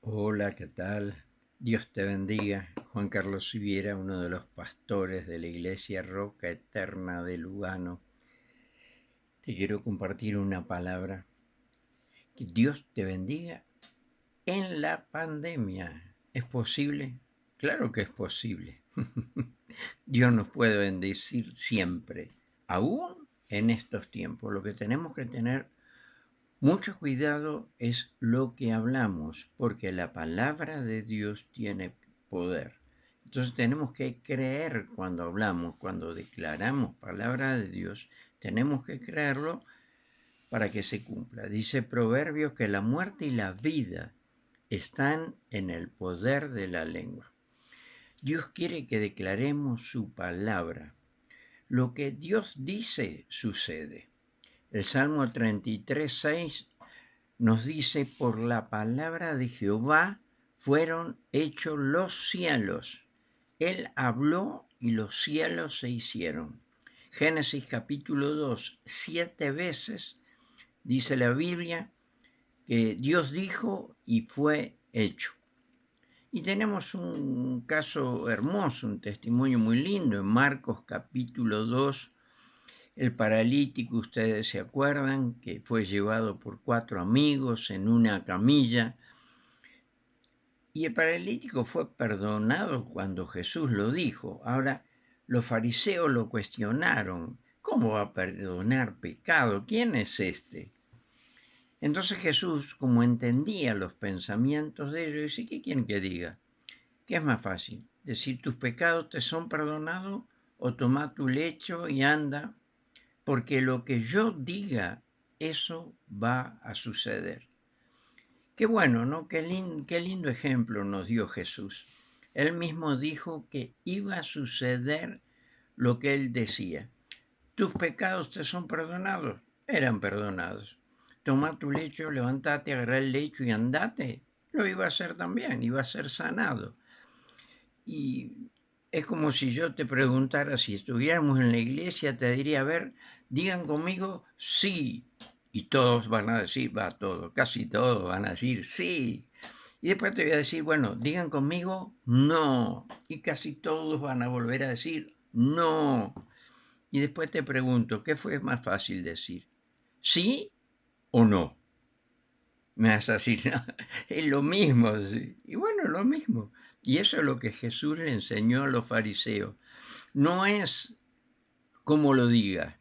Hola, ¿qué tal? Dios te bendiga. Juan Carlos Siviera, uno de los pastores de la Iglesia Roca Eterna de Lugano. Te quiero compartir una palabra. Que Dios te bendiga en la pandemia. ¿Es posible? Claro que es posible. Dios nos puede bendecir siempre, aún en estos tiempos. Lo que tenemos que tener mucho cuidado es lo que hablamos, porque la palabra de Dios tiene poder. Entonces tenemos que creer cuando hablamos, cuando declaramos palabra de Dios, tenemos que creerlo para que se cumpla. Dice Proverbios que la muerte y la vida están en el poder de la lengua. Dios quiere que declaremos su palabra. Lo que Dios dice sucede. El Salmo 33:6 nos dice, por la palabra de Jehová fueron hechos los cielos. Él habló y los cielos se hicieron. Génesis capítulo 2, 7 veces dice la Biblia que Dios dijo y fue hecho. Y tenemos un caso hermoso, un testimonio muy lindo en Marcos capítulo 2. El paralítico, ustedes se acuerdan, que fue llevado por 4 amigos en una camilla. Y el paralítico fue perdonado cuando Jesús lo dijo. Ahora, los fariseos lo cuestionaron. ¿Cómo va a perdonar pecado? ¿Quién es este? Entonces Jesús, como entendía los pensamientos de ellos, dice, ¿qué quieren que diga? ¿Qué es más fácil? ¿Decir tus pecados te son perdonados o toma tu lecho y anda? Porque lo que yo diga, eso va a suceder. Qué bueno, ¿no? Qué lindo ejemplo nos dio Jesús. Él mismo dijo que iba a suceder lo que él decía. Tus pecados te son perdonados. Eran perdonados. Toma tu lecho, levántate, agarra el lecho y andate. Lo iba a hacer también, iba a ser sanado. Y es como si yo te preguntara, si estuviéramos en la iglesia, te diría, a ver, digan conmigo, sí. Y todos van a decir, va, todos, casi todos van a decir, sí. Y después te voy a decir, bueno, digan conmigo, no. Y casi todos van a volver a decir, no. Y después te pregunto, ¿qué fue más fácil decir? ¿Sí o no? Me vas a decir, no, es lo mismo. ¿Sí? Y bueno, es lo mismo. Y eso es lo que Jesús le enseñó a los fariseos. No es cómo lo diga,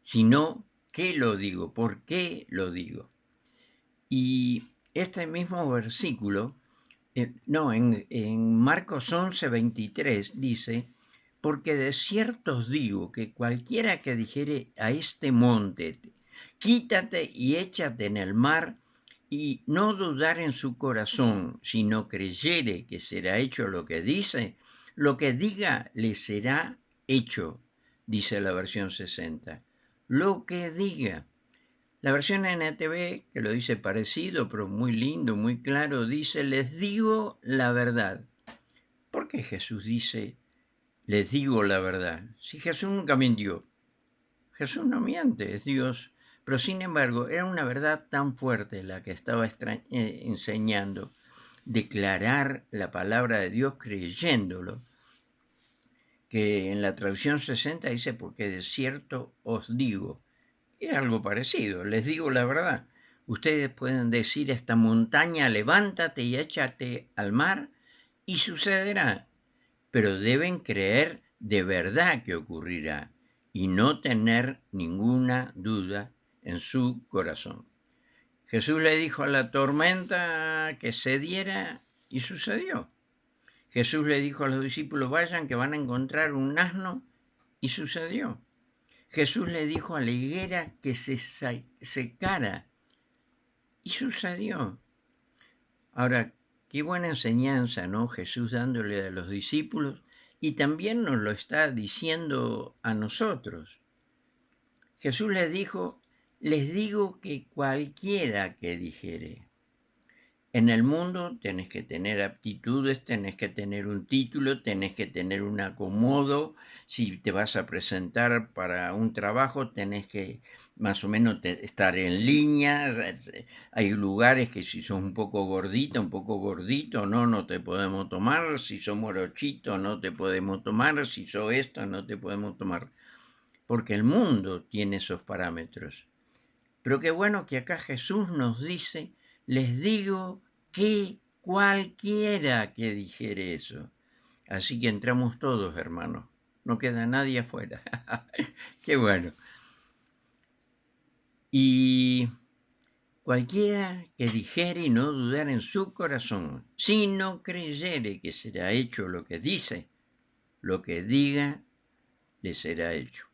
sino qué lo digo, por qué lo digo. Y este mismo versículo, en Marcos 11:23 dice, porque de cierto os digo que cualquiera que dijere a este monte, quítate y échate en el mar, y no dudar en su corazón, sino creyere que será hecho lo que dice, lo que diga le será hecho, dice la versión 60. Lo que diga. La versión NTV, que lo dice parecido, pero muy lindo, muy claro, dice, les digo la verdad. ¿Por qué Jesús dice, les digo la verdad? Si Jesús nunca mintió. Jesús no miente, es Dios. Pero sin embargo, era una verdad tan fuerte la que estaba enseñando, declarar la palabra de Dios creyéndolo, que en la traducción 60 dice, porque de cierto os digo. Es algo parecido, les digo la verdad. Ustedes pueden decir a esta montaña, levántate y échate al mar, y sucederá. Pero deben creer de verdad que ocurrirá y no tener ninguna duda en su corazón. Jesús le dijo a la tormenta que cediera y sucedió. Jesús le dijo a los discípulos, vayan que van a encontrar un asno, y sucedió. Jesús le dijo a la higuera que se secara, y sucedió. Ahora, qué buena enseñanza, ¿no? Jesús dándole a los discípulos, y también nos lo está diciendo a nosotros. Jesús les dijo, les digo que cualquiera que dijere. En el mundo tenés que tener aptitudes, tenés que tener un título, tenés que tener un acomodo. Si te vas a presentar para un trabajo, tenés que más o menos estar en línea. Hay lugares que si sos un poco gordito, no te podemos tomar. Si sos morochito, no te podemos tomar. Si sos esto, no te podemos tomar. Porque el mundo tiene esos parámetros. Pero qué bueno que acá Jesús nos dice, les digo que cualquiera que dijere eso. Así que entramos todos, hermanos. No queda nadie afuera. Qué bueno. Y cualquiera que dijere y no dudar en su corazón, si no creyere que será hecho lo que dice, lo que diga le será hecho.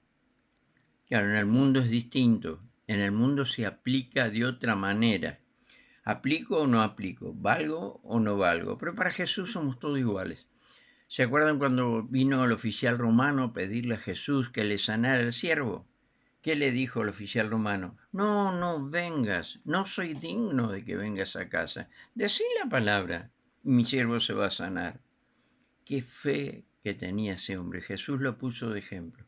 Claro, en el mundo es distinto. En el mundo se aplica de otra manera. ¿Aplico o no aplico? ¿Valgo o no valgo? Pero para Jesús somos todos iguales. ¿Se acuerdan cuando vino el oficial romano a pedirle a Jesús que le sanara el siervo? ¿Qué le dijo el oficial romano? No vengas, no soy digno de que vengas a casa. Decí la palabra y mi siervo se va a sanar. Qué fe que tenía ese hombre. Jesús lo puso de ejemplo.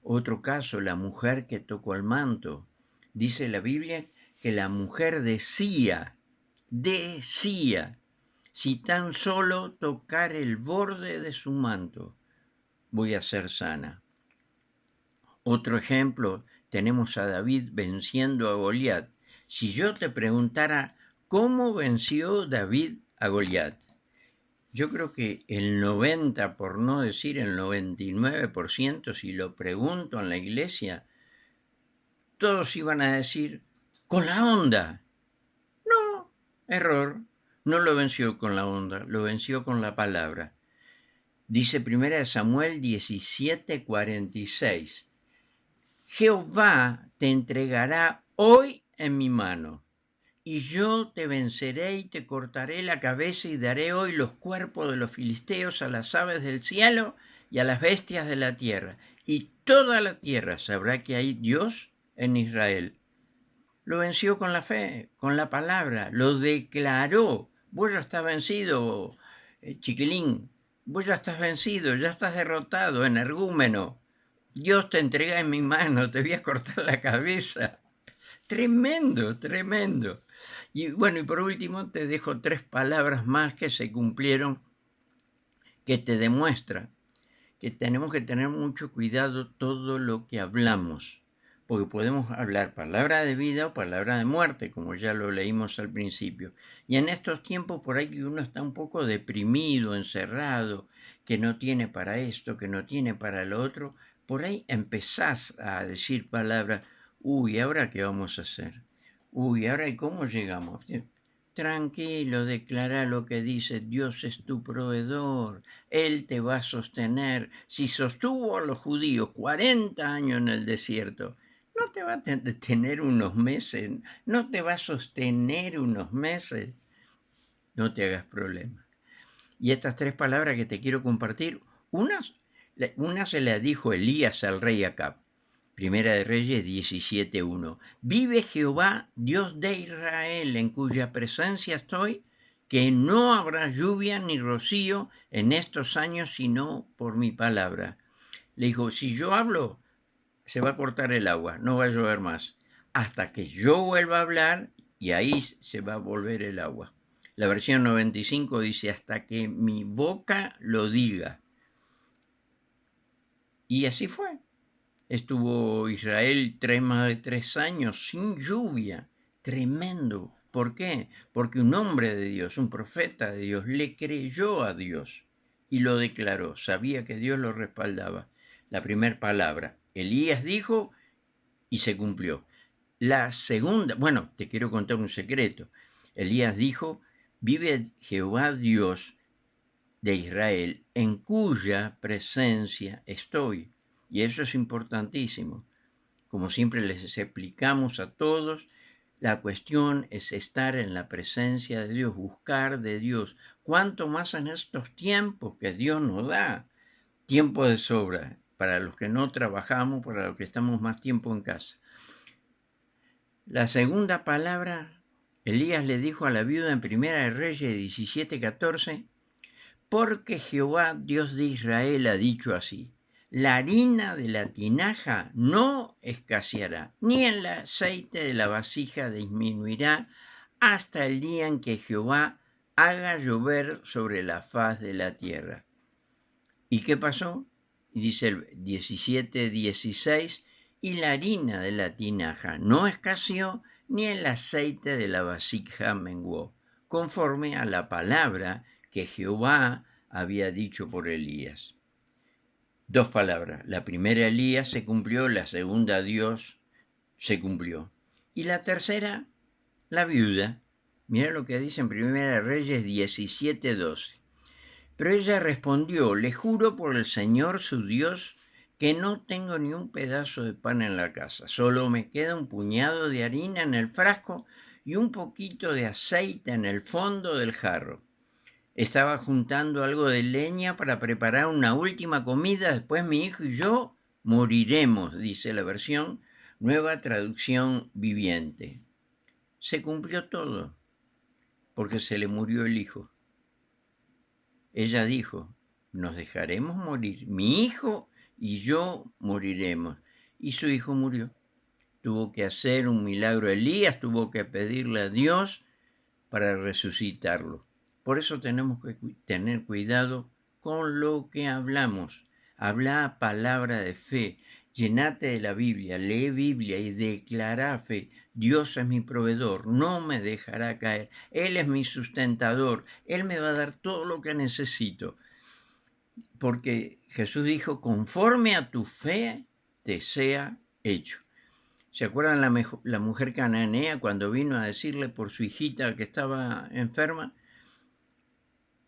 Otro caso, la mujer que tocó el manto. Dice la Biblia que la mujer decía, si tan solo tocar el borde de su manto, voy a ser sana. Otro ejemplo, tenemos a David venciendo a Goliat. Si yo te preguntara cómo venció David a Goliat, yo creo que el 90, por no decir el 99%, si lo pregunto en la iglesia, todos iban a decir, con la onda. No, error. No lo venció con la onda, lo venció con la palabra. Dice 1 Samuel 17:46. Jehová te entregará hoy en mi mano, y yo te venceré y te cortaré la cabeza y daré hoy los cuerpos de los filisteos a las aves del cielo y a las bestias de la tierra. Y toda la tierra sabrá que hay Dios en Israel. Lo venció con la fe, con la palabra, lo declaró. Vos ya estás vencido, chiquilín. Vos ya estás vencido, ya estás derrotado, energúmeno. Dios te entrega en mi mano, te voy a cortar la cabeza. Tremendo, tremendo. Y bueno, y por último te dejo 3 palabras más que se cumplieron, que te demuestran que tenemos que tener mucho cuidado todo lo que hablamos, porque podemos hablar palabra de vida o palabra de muerte, como ya lo leímos al principio. Y en estos tiempos por ahí uno está un poco deprimido, encerrado, que no tiene para esto, que no tiene para lo otro, por ahí empezás a decir palabras, uy, ¿ahora qué vamos a hacer? Uy, ¿ahora y cómo llegamos? Tranquilo, declara lo que dice, Dios es tu proveedor, Él te va a sostener. Si sostuvo a los judíos 40 años en el desierto, no te va a tener unos meses, no te va a sostener unos meses. No te hagas problema. Y estas 3 palabras que te quiero compartir, una se la dijo Elías al rey Acab. Primera de Reyes 17:1. Vive Jehová, Dios de Israel, en cuya presencia estoy, que no habrá lluvia ni rocío en estos años, sino por mi palabra. Le dijo, si yo hablo, se va a cortar el agua, no va a llover más, hasta que yo vuelva a hablar y ahí se va a volver el agua. La versión 95 dice, hasta que mi boca lo diga. Y así fue. Estuvo Israel más de 3 años sin lluvia. Tremendo. ¿Por qué? Porque un hombre de Dios, un profeta de Dios, le creyó a Dios y lo declaró. Sabía que Dios lo respaldaba. La primera palabra, Elías dijo y se cumplió. La segunda, bueno, te quiero contar un secreto. Elías dijo, vive Jehová Dios de Israel, en cuya presencia estoy. Y eso es importantísimo. Como siempre les explicamos a todos, la cuestión es estar en la presencia de Dios, buscar de Dios. Cuanto más en estos tiempos que Dios nos da, tiempo de sobra, para los que no trabajamos, para los que estamos más tiempo en casa. La segunda palabra, Elías le dijo a la viuda en Primera de Reyes 17:14, porque Jehová, Dios de Israel, ha dicho así, la harina de la tinaja no escaseará, ni el aceite de la vasija disminuirá hasta el día en que Jehová haga llover sobre la faz de la tierra. ¿Y qué pasó? Dice el 17:16, y la harina de la tinaja no escaseó, ni el aceite de la vasija menguó, conforme a la palabra que Jehová había dicho por Elías. Dos palabras. La primera, Elías, se cumplió, la segunda, Dios, se cumplió. Y la tercera, la viuda. Mira lo que dice en Primera Reyes 17:12. Pero ella respondió, le juro por el Señor su Dios que no tengo ni un pedazo de pan en la casa, solo me queda un puñado de harina en el frasco y un poquito de aceite en el fondo del jarro. Estaba juntando algo de leña para preparar una última comida, después mi hijo y yo moriremos, dice la versión Nueva Traducción Viviente. Se cumplió todo, porque se le murió el hijo. Ella dijo, nos dejaremos morir, mi hijo y yo moriremos. Y su hijo murió. Tuvo que hacer un milagro Elías, tuvo que pedirle a Dios para resucitarlo. Por eso tenemos que tener cuidado con lo que hablamos. Habla palabra de fe, llenate de la Biblia, lee Biblia y declara fe. Dios es mi proveedor, no me dejará caer. Él es mi sustentador, Él me va a dar todo lo que necesito. Porque Jesús dijo, conforme a tu fe te sea hecho. ¿Se acuerdan la mujer cananea cuando vino a decirle por su hijita que estaba enferma?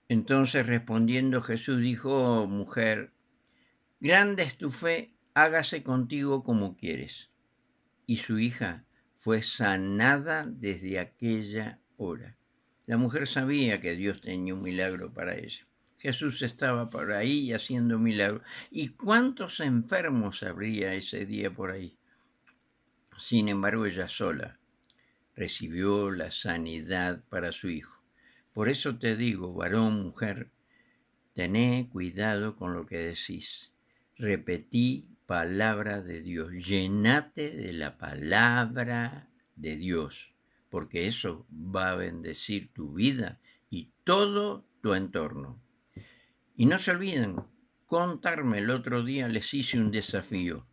Entonces respondiendo Jesús dijo, oh, mujer, grande es tu fe, hágase contigo como quieres. Y su hija fue sanada desde aquella hora. La mujer sabía que Dios tenía un milagro para ella. Jesús estaba por ahí haciendo milagros. ¿Y cuántos enfermos habría ese día por ahí? Sin embargo, ella sola recibió la sanidad para su hijo. Por eso te digo, varón, mujer, tené cuidado con lo que decís. Repetí palabra de Dios. Llenate de la palabra de Dios, porque eso va a bendecir tu vida y todo tu entorno. Y no se olviden contarme, el otro día les hice un desafío,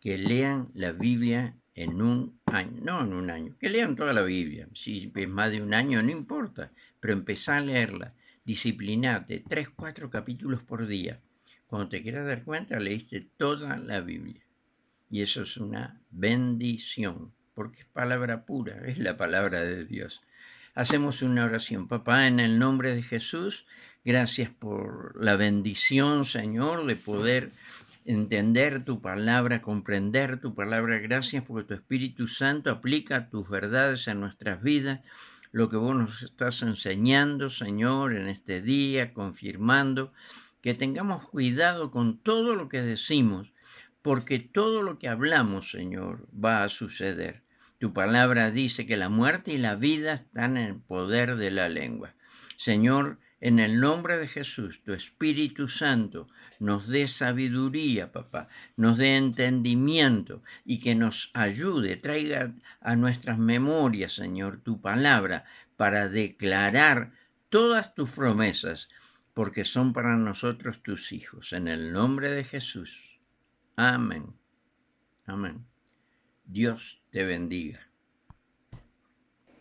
que lean la Biblia en un año, no en un año, que lean toda la Biblia. Si es más de un año, no importa, pero empezá a leerla. Disciplinate, 3, 4 capítulos por día. Cuando te quieras dar cuenta, leíste toda la Biblia. Y eso es una bendición, porque es palabra pura, es la palabra de Dios. Hacemos una oración. Papá, en el nombre de Jesús, gracias por la bendición, Señor, de poder entender tu palabra, comprender tu palabra. Gracias porque tu Espíritu Santo aplica tus verdades en nuestras vidas, lo que vos nos estás enseñando, Señor, en este día, confirmando que tengamos cuidado con todo lo que decimos, porque todo lo que hablamos, Señor, va a suceder. Tu palabra dice que la muerte y la vida están en el poder de la lengua. Señor, en el nombre de Jesús, tu Espíritu Santo nos dé sabiduría, papá, nos dé entendimiento y que nos ayude, traiga a nuestras memorias, Señor, tu palabra para declarar todas tus promesas, porque son para nosotros tus hijos. En el nombre de Jesús. Amén. Amén. Dios te bendiga.